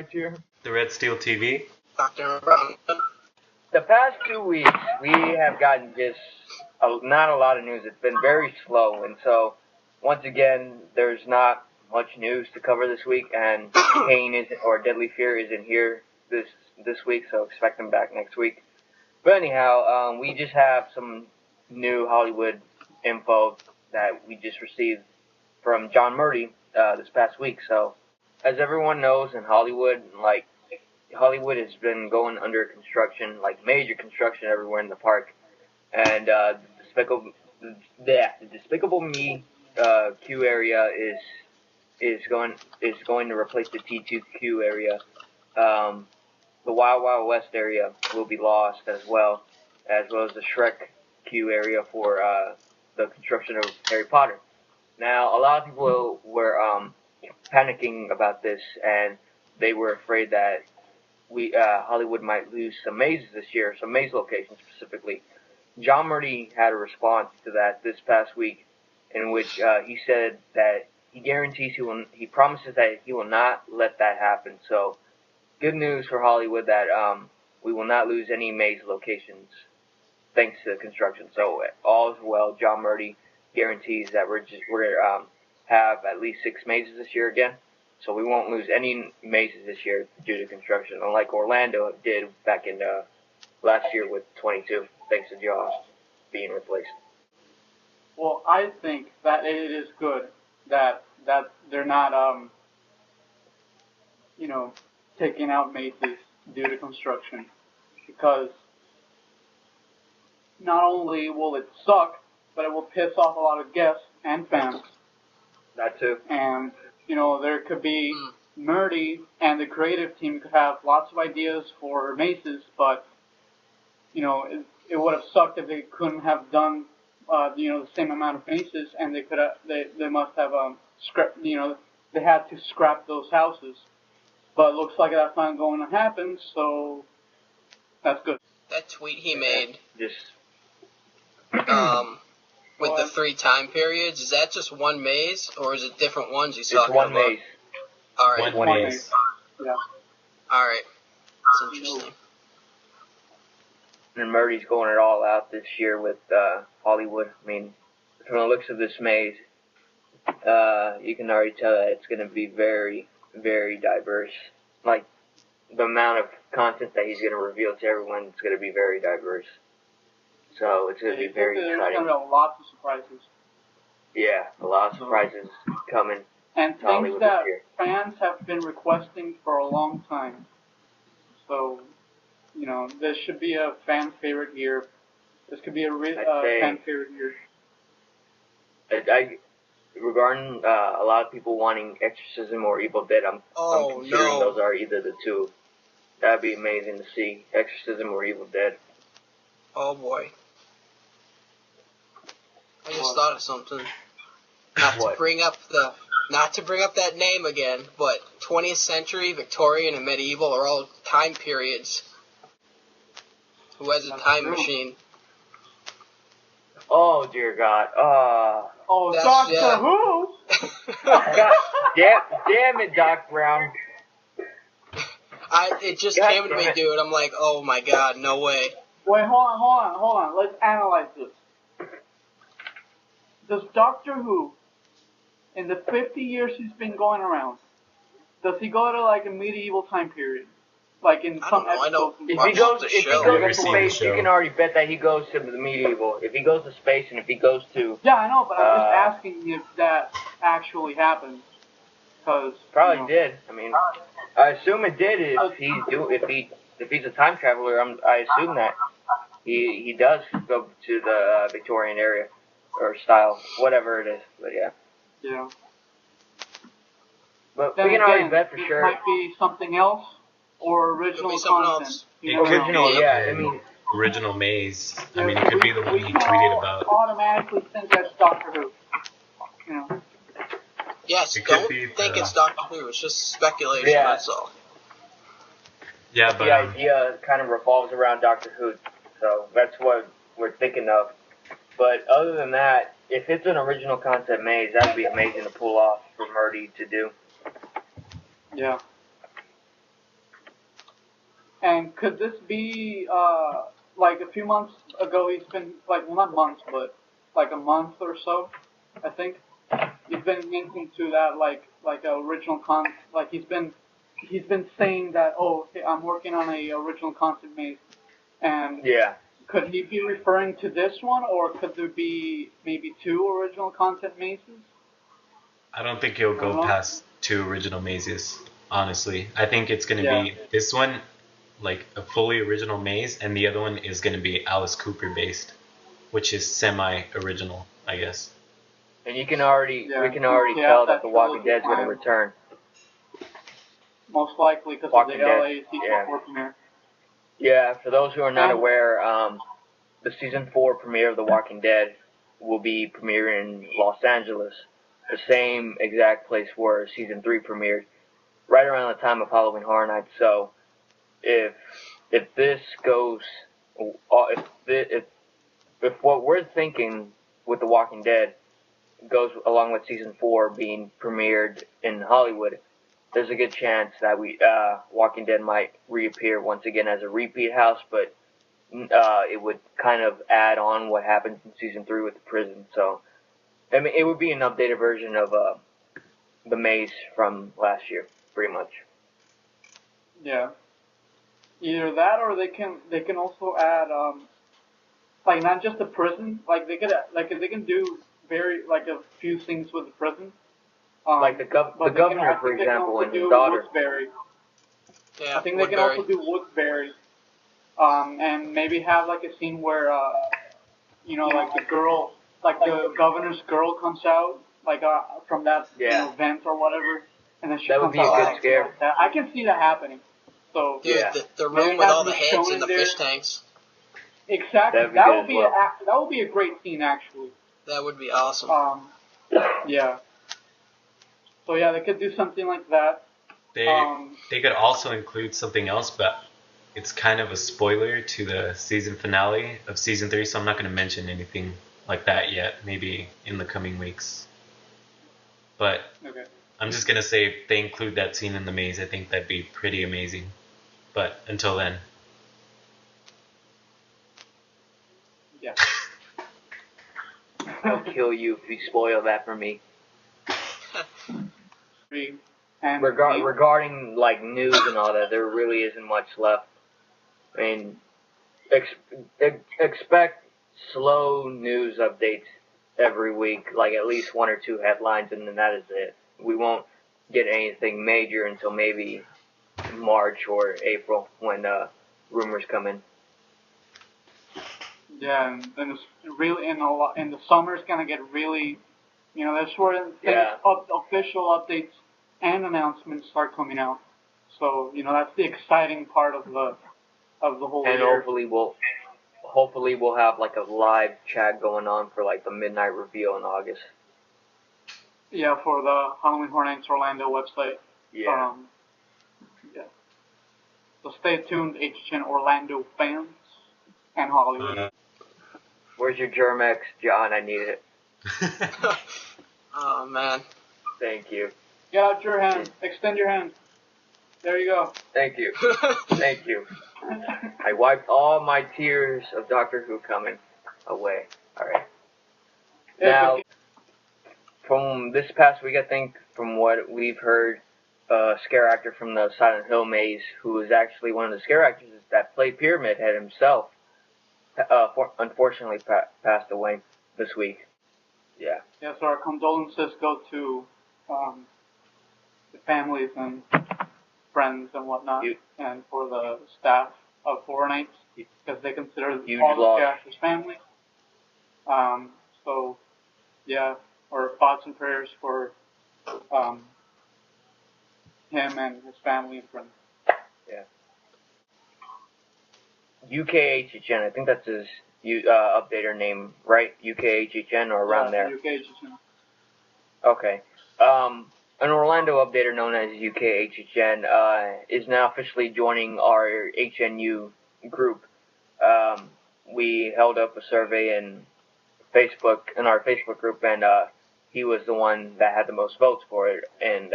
Nights here. The Red Steel TV. Dr. Brown. The past 2 weeks, we have gotten just not a lot of news. It's been very slow, and so once again, there's not much news to cover this week. And Kane isn't, or Deadly Fear isn't here this week, so expect them back next week. But anyhow, we just have some new Hollywood info that we just received from John Murdy this past week. So, as everyone knows, in Hollywood, Hollywood has been going under construction, major construction everywhere in the park, and the Despicable Me queue area is going to replace the T2 area. The Wild Wild West area will be lost as well as the Shrek queue area for the construction of Harry Potter. Now, a lot of people were panicking about this, and they were afraid that Hollywood might lose some mazes this year, some maze locations specifically. John Murdy had a response to that this past week, in which he said that he promises that he will not let that happen. So, good news for Hollywood that we will not lose any maze locations thanks to the construction. So all is well. John Murdy guarantees that we're have at least 6 mazes this year again. So we won't lose any mazes this year due to construction, unlike Orlando did back in last year with 22, thanks to Jaws being replaced. Well, I think that it is good that they're not taking out mazes due to construction, because not only will it suck, but it will piss off a lot of guests and fans. That too. And there could be Murdy and the creative team could have lots of ideas for mazes, but it would have sucked if they couldn't have done the same amount of mazes, and they must have scrapped. They had to scrap those houses. But it looks like that's not going to happen, so that's good. That tweet he made, Just with the 3 time periods, is that just one maze, or is it different ones he's talking one about? maze. All right. One maze. Yeah. All right. That's interesting. And Murdy's going it all out this year with Hollywood. I mean, from the looks of this maze, you can already tell that it's going to be very, very diverse. Like, the amount of content that he's going to reveal to everyone is going to be very diverse. So it's going to be very exciting. There's going to be lots of surprises. Yeah, a lot of surprises coming. And to Hollywood things that this year. fans have been requesting for a long time. So, this should be a fan favorite year. This could be a fan favorite year. Regarding a lot of people wanting Exorcism or Evil Dead, I'm considering those are either the two. That'd be amazing to see, Exorcism or Evil Dead. Oh boy. I just thought of something. Not to bring up that name again, but 20th century, Victorian, and medieval are all time periods. Who has a time machine? Oh dear God. Doctor Who? God, damn it, Doc Brown. It just came to me, dude. I'm like, oh my God, no way. Wait, hold on. Let's analyze this. Does Doctor Who, in the 50 years he's been going around, does he go to a medieval time period? Like in some episodes? If he goes to space, you can already bet that he goes to the medieval. If he goes to space and if he goes to... Yeah, I know, but I'm just asking if that actually happens. Probably did. I mean, I assume it did if he's a time traveler. I assume that he does go to the Victorian area or style, whatever it is. But yeah. Yeah. But we can already bet for sure. It might be something else or original content. It could be original maze. I mean, it could be the one he tweeted about. Automatically think that's Doctor Who. Yes, don't think it's Doctor Who. It's just speculation, that's all. Yeah, but the idea kind of revolves around Doctor Who, so that's what we're thinking of. But other than that, if it's an original concept maze, that'd be amazing to pull off for Murdy to do. Yeah. And could this be like a few months ago? He's been like, well, not months, but like a month or so, I think. He's been hinting to that, like a original like he's been saying that, oh, okay, I'm working on a original concept maze, and Yeah. could he be referring to this one, or could there be maybe two original concept mazes? I don't think he'll go past 2 original mazes, honestly. I think it's going to be this one, like a fully original maze, and the other one is going to be Alice Cooper based, which is semi-original, I guess. And we can already tell that The Walking Dead's going to return. Most likely because of the LA season 4 premiere. Yeah, for those who are not aware, the season 4 premiere of The Walking Dead will be premiering in Los Angeles, the same exact place where season 3 premiered, right around the time of Halloween Horror Nights. So, if this goes, if what we're thinking with The Walking Dead goes along with season 4 being premiered in Hollywood, there's a good chance that Walking Dead might reappear once again as a repeat house, but it would kind of add on what happens in season 3 with the prison. So, I mean, it would be an updated version of the maze from last year, pretty much. Yeah. Either that, or they can also add like not just the prison, like they can do a few things with the prison. Like the governor, for example, and his daughter. Woodbury. Yeah, I think they can also do Woodbury, and maybe have like a scene where like the governor's girl comes out from that vent or whatever, and then she that comes would be out a good scare. Like that. I can see that happening. So dude, the room with all the heads in the fish tanks. Exactly. That would be a great scene, actually. That would be awesome. Yeah. So yeah, they could do something like that. They could also include something else, but it's kind of a spoiler to the season finale of season 3, so I'm not going to mention anything like that yet. Maybe in the coming weeks. But I'm just going to say if they include that scene in the maze, I think that'd be pretty amazing. But until then. Yeah. I'll kill you if you spoil that for me. And regarding like news and all that, there really isn't much left. I mean, expect slow news updates every week, like at least 1 or 2 headlines, and then that is it. We won't get anything major until maybe March or April when rumors come in. Yeah, and then it's really in the summer it's gonna get really, that's where official updates and announcements start coming out. So that's the exciting part of the whole and year. hopefully we'll have like a live chat going on for like the midnight reveal in August. Yeah, for the Halloween Horror Nights Orlando website. Yeah. Yeah. So stay tuned, HHN Orlando fans and Hollywood. Where's your Germex, John? I need it. Oh, man. Thank you. Get out your hand. Extend your hand. There you go. Thank you. Thank you. I wiped all my tears of Doctor Who coming away. Alright. Now, from this past week, I think, from what we've heard, a scare actor from the Silent Hill maze, who is actually one of the scare actors that played Pyramid Head himself, unfortunately passed away this week. Yeah. Yes, our condolences go to the families and friends and whatnot, and for the staff of Horror Nights, because they consider all the scare actors family. So, yeah, our thoughts and prayers for him and his family and friends. Yeah. UKHHN, I think that's his updater name, right? UKHHN or around there? UKHHN. Okay. An Orlando updater known as UKHHN is now officially joining our HNU group. We held up a survey in our Facebook group, and he was the one that had the most votes for it. And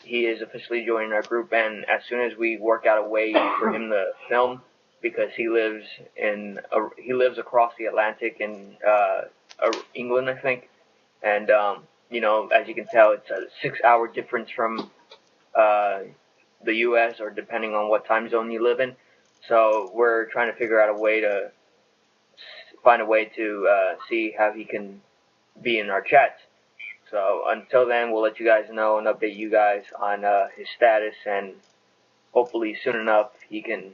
he is officially joining our group, and as soon as we work out a way for him to film, because he lives across the Atlantic in England, I think, and as you can tell, it's a 6-hour difference from the U.S. or depending on what time zone you live in. So we're trying to figure out a way to find a way to see how he can be in our chats. So until then, we'll let you guys know and update you guys on his status, and hopefully soon enough he can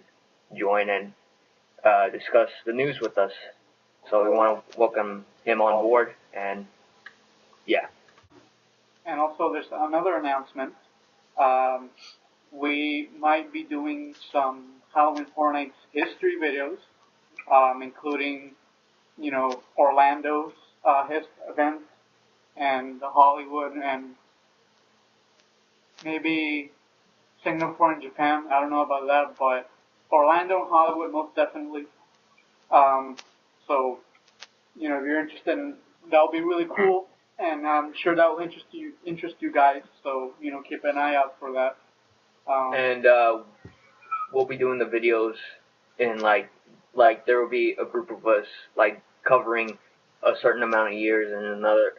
join and discuss the news with us. So we want to welcome him on board, and yeah. And also, there's another announcement. We might be doing some Halloween Horror Nights history videos, including, Orlando's events and Hollywood and maybe Singapore and Japan. I don't know about that, but Orlando and Hollywood most definitely. So, if you're interested in, that'll be really cool, and I'm sure that will interest you guys. So, keep an eye out for that. And we'll be doing the videos in like there will be a group of us like covering a certain amount of years,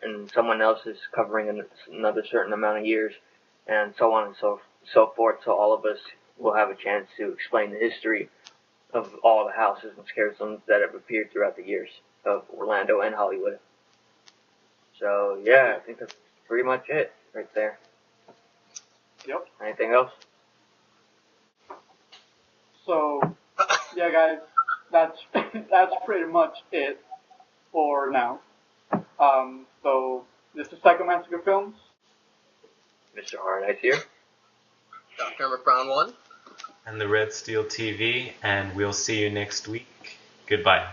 and someone else is covering another certain amount of years, and so on and so forth. So all of us will have a chance to explain the history of all the houses and scare zones that have appeared throughout the years of Orlando and Hollywood. So yeah, I think that's pretty much it right there. Yep. Anything else? So, yeah, guys, that's pretty much it for now. So this is Psycho Massacre Films. Mr. Horror here. Dr. McBrown 1. And the Red Steel TV, and we'll see you next week. Goodbye.